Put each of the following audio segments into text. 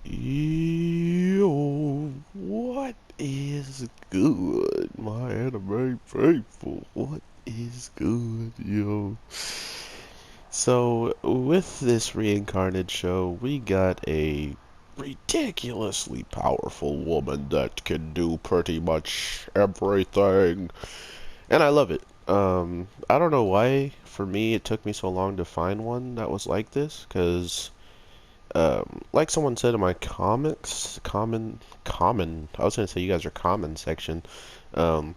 Yo, what is good, my anime faithful? What is good, yo? So, with this reincarnated show, we got a ridiculously powerful woman that can do pretty much everything, and I love it. I don't know why, for me, it took me so long to find one that was like this, because like someone said in my I was gonna say you guys are common section. Um,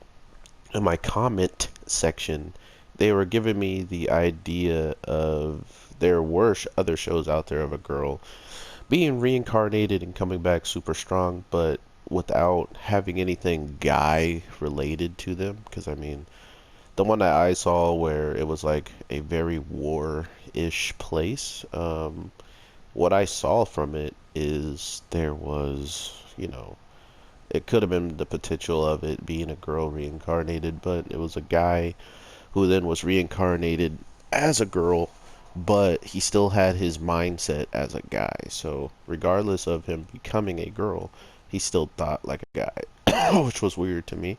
in my comment section, they were giving me the idea of there were other shows out there of a girl being reincarnated and coming back super strong, but without having anything guy related to them. Because I mean, the one that I saw where it was like a very war-ish place. What I saw from it is there was, it could have been the potential of it being a girl reincarnated, but it was a guy who then was reincarnated as a girl, but he still had his mindset as a guy. So, regardless of him becoming a girl, he still thought like a guy, which was weird to me.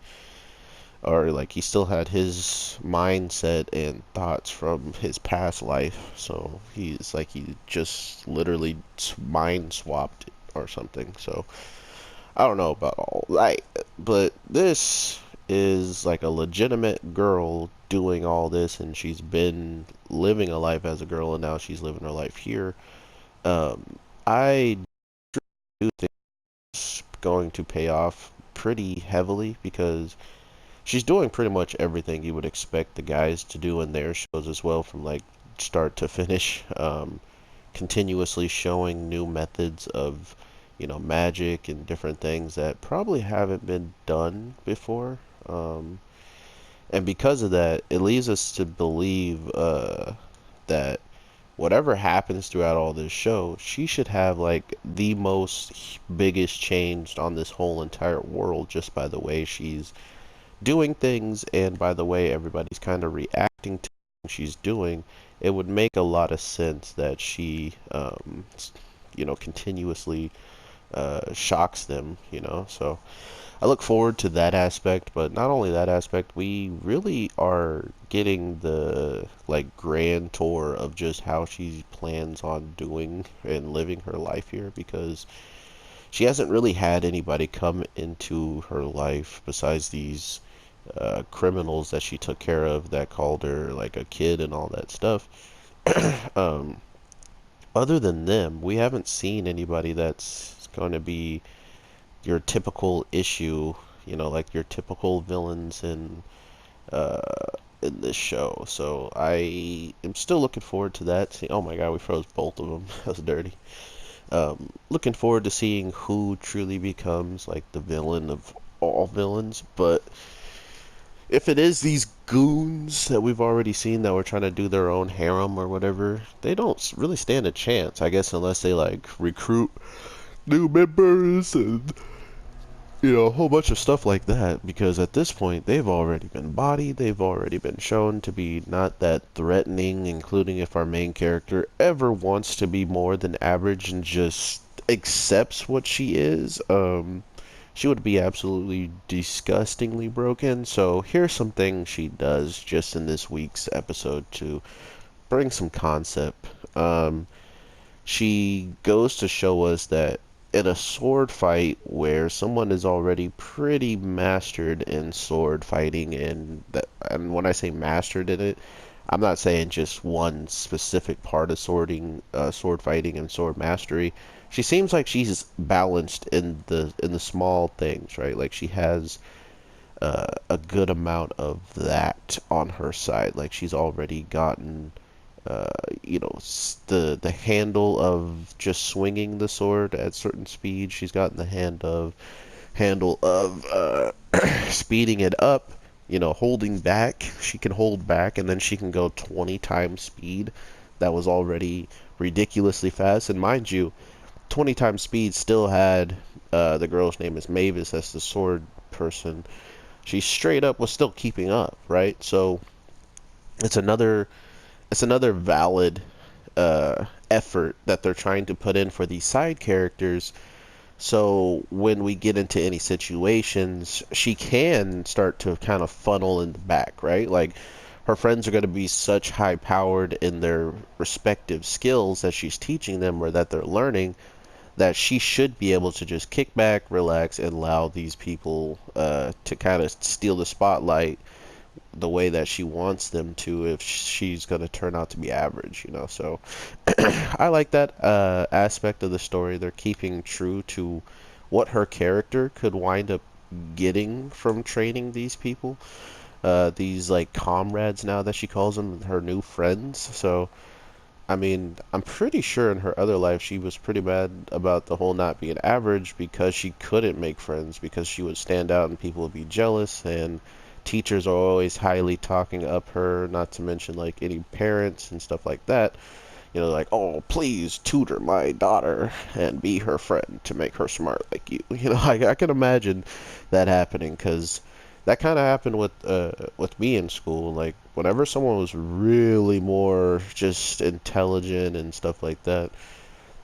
Or, like, he still had his mindset and thoughts from his past life. So, he's like, he just literally mind swapped it or something. So, I don't know about all that, but this is like a legitimate girl doing all this, and she's been living a life as a girl, and now she's living her life here. I do think it's going to pay off pretty heavily because she's doing pretty much everything you would expect the guys to do in their shows as well, from like start to finish. Continuously showing new methods of, magic and different things that probably haven't been done before. Um, and because of that, it leads us to believe that whatever happens throughout all this show, she should have like the most biggest change on this whole entire world just by the way she's doing things and by the way everybody's kind of reacting to what she's doing. It would make a lot of sense that she, continuously shocks them, So I look forward to that aspect, but not only that aspect, we really are getting the like grand tour of just how she plans on doing and living her life here because she hasn't really had anybody come into her life besides these criminals that she took care of that called her like a kid and all that stuff. um, Other than them, we haven't seen anybody that's going to be your typical issue, like your typical villains uh, in this show. So I am still looking forward to that. See, oh my god, we froze both of them. That's dirty. Looking forward to seeing who truly becomes like the villain of all villains. But if it is these goons that we've already seen that were trying to do their own harem or whatever, they don't really stand a chance, I guess, unless they like recruit new members and a whole bunch of stuff like that, because at this point they've already been bodied, they've already been shown to be not that threatening, including if our main character ever wants to be more than average and just accepts what she is. She would be absolutely disgustingly broken. So here's some things she does just in this week's episode to bring some concept. She goes to show us that in a sword fight where someone is already pretty mastered in sword fighting, and when I say mastered in it, I'm not saying just one specific part of sword fighting and sword mastery. She seems like she's balanced in the small things, right? Like she has a good amount of that on her side. Like she's already gotten uh, the handle of just swinging the sword at certain speeds. She's gotten the handle of speeding it up. Holding back. She can hold back, and then she can go 20 times speed. That was already ridiculously fast. And mind you, 20 times speed still had the girl's name is Mavis. That's the sword person. She straight up was still keeping up, right? So it's another valid uh, effort that they're trying to put in for these side characters. So when we get into any situations, she can start to kind of funnel in the back, right? Like her friends are going to be such high powered in their respective skills that she's teaching them or that they're learning, that she should be able to just kick back, relax, and allow these people to kind of steal the spotlight the way that she wants them to if she's going to turn out to be average, you know. So I like that aspect of the story. They're keeping true to what her character could wind up getting from training these people. These like comrades now that she calls them, her new friends. So I mean, I'm pretty sure in her other life she was pretty bad about the whole not being average because she couldn't make friends because she would stand out and people would be jealous and teachers are always highly talking up her, not to mention like any parents and stuff like that. You know, like, oh, please tutor my daughter and be her friend to make her smart like you. You know, I can imagine that happening because that kind of happened with me in school. Like, whenever someone was really more just intelligent and stuff like that,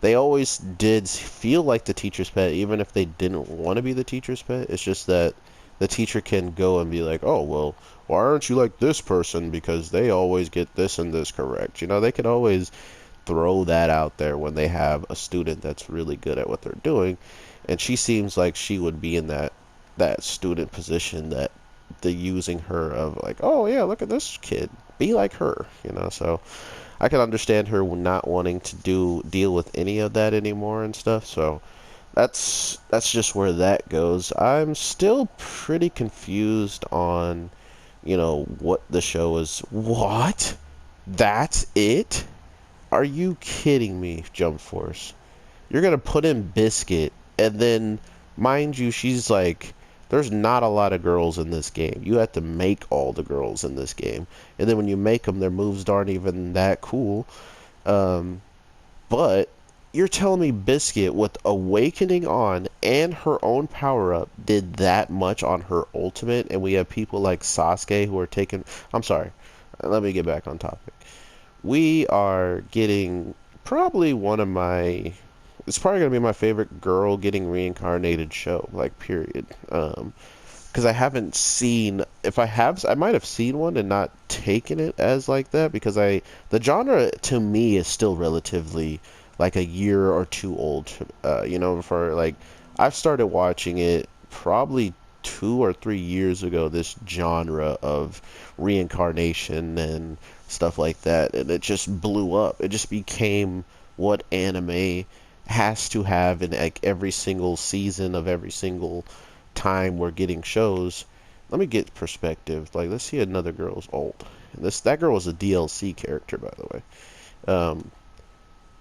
they always did feel like the teacher's pet, even if they didn't want to be the teacher's pet. It's just that the teacher can go and be like, oh, well, why aren't you like this person? Because they always get this and this correct. You know, they could always throw that out there when they have a student that's really good at what they're doing. And she seems like she would be in that student position that the using her of like, oh yeah, look at this kid, be like her, you know. So I can understand her not wanting to deal with any of that anymore and stuff. So that's just where that goes. I'm still pretty confused on, you know, what the show is. What? That's it? Are you kidding me, Jump Force? You're gonna put in Biscuit, and then, mind you, she's like, there's not a lot of girls in this game. You have to make all the girls in this game, and then when you make them, their moves aren't even that cool. Um, but you're telling me Biscuit with Awakening on and her own power up did that much on her ultimate, and we have people like Sasuke who are taking. I'm sorry. Let me get back on topic. We are getting probably one of my, it's probably gonna be my favorite girl getting reincarnated show, like period. Because I haven't seen, if I have, I might have seen one and not taken it as like that because the genre to me is still relatively like a year or two old. You know, for like, I've started watching it probably 2 or 3 years ago, this genre of reincarnation and stuff like that, and it just blew up. It just became what anime has to have in like every single season of every single time we're getting shows. Let me get perspective. Like, let's see another girl's old. That girl was a DLC character, by the way. Um,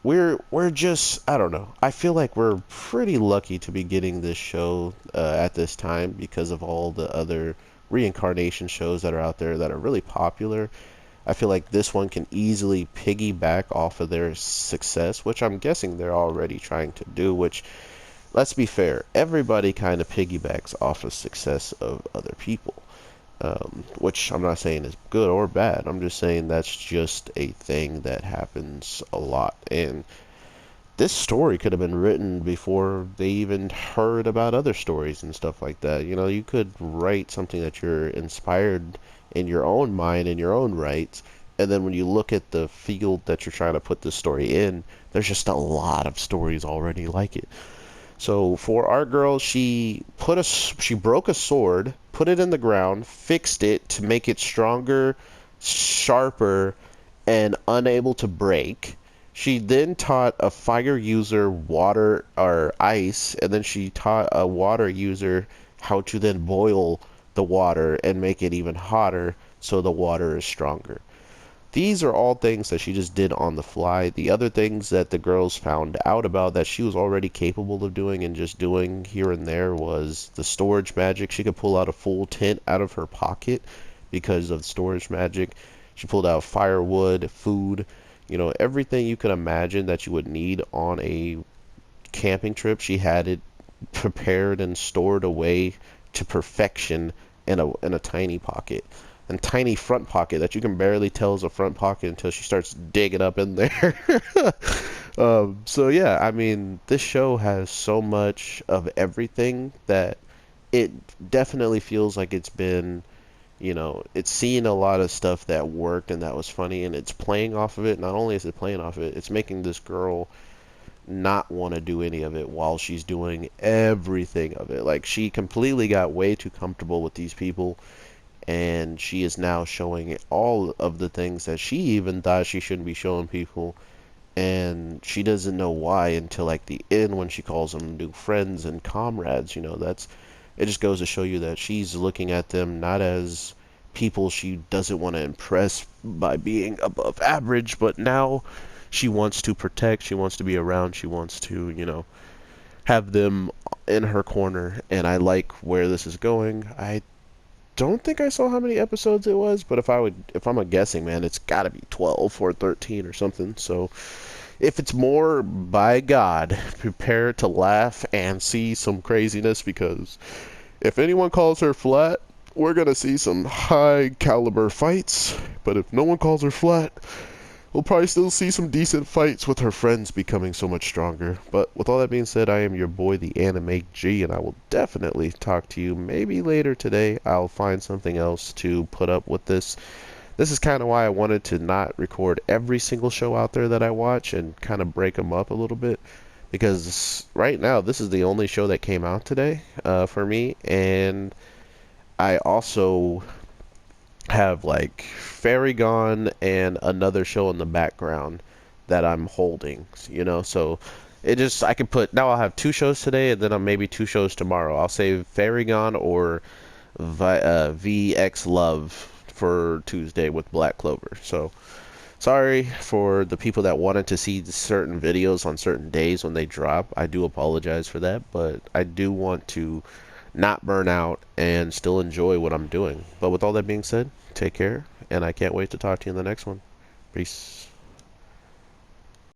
we're just, I don't know. I feel like we're pretty lucky to be getting this show at this time because of all the other reincarnation shows that are out there that are really popular. I feel like this one can easily piggyback off of their success, which I'm guessing they're already trying to do, which, let's be fair, everybody kind of piggybacks off of success of other people. Which I'm not saying is good or bad. I'm just saying that's just a thing that happens a lot. And this story could have been written before they even heard about other stories and stuff like that. You know, you could write something that you're inspired in your own mind, in your own rights, and then when you look at the field that you're trying to put this story in, there's just a lot of stories already like it. So for our girl, she broke a sword, put it in the ground, fixed it to make it stronger, sharper, and unable to break. She then taught a fire user water or ice, and then she taught a water user how to then boil the water and make it even hotter so the water is stronger. These are all things that she just did on the fly. The other things that the girls found out about that she was already capable of doing and just doing here and there was the storage magic. She could pull out a full tent out of her pocket because of storage magic. She pulled out firewood, food, you know, everything you could imagine that you would need on a camping trip. She had it prepared and stored away to perfection in a tiny pocket. and tiny front pocket that you can barely tell is a front pocket until she starts digging up in there. So yeah, I mean, this show has so much of everything that it definitely feels like it's been, it's seen a lot of stuff that worked and that was funny, and it's playing off of it. Not only is it playing off of it, it's making this girl not want to do any of it while she's doing everything of it. Like, she completely got way too comfortable with these people, and she is now showing all of the things that she even thought she shouldn't be showing people, and she doesn't know why until like the end when she calls them new friends and comrades. That's, it just goes to show you that she's looking at them not as people she doesn't want to impress by being above average, but now she wants to protect, she wants to be around, she wants to, have them in her corner. And I like where this is going. I don't think I saw how many episodes it was, but if I'm a guessing, man, it's got to be 12 or 13 or something. So if it's more, by God, prepare to laugh and see some craziness, because if anyone calls her flat, we're going to see some high caliber fights. But if no one calls her flat, we'll probably still see some decent fights with her friends becoming so much stronger. But with all that being said, I am your boy, the Anime G, and I will definitely talk to you maybe later today. I'll find something else to put up with this. This is kind of why I wanted to not record every single show out there that I watch and kind of break them up a little bit. Because right now, this is the only show that came out today for me. And I also have like Fairy Gone and another show in the background that I'm holding, so it just, I could put, now I'll have two shows today, and then I'll maybe two shows tomorrow. I'll save Fairy Gone or VX Love for Tuesday with Black Clover. So sorry for the people that wanted to see certain videos on certain days when they drop. I do apologize for that, but I do want to not burn out and still enjoy what I'm doing. But with all that being said, take care, and I can't wait to talk to you in the next one. Peace.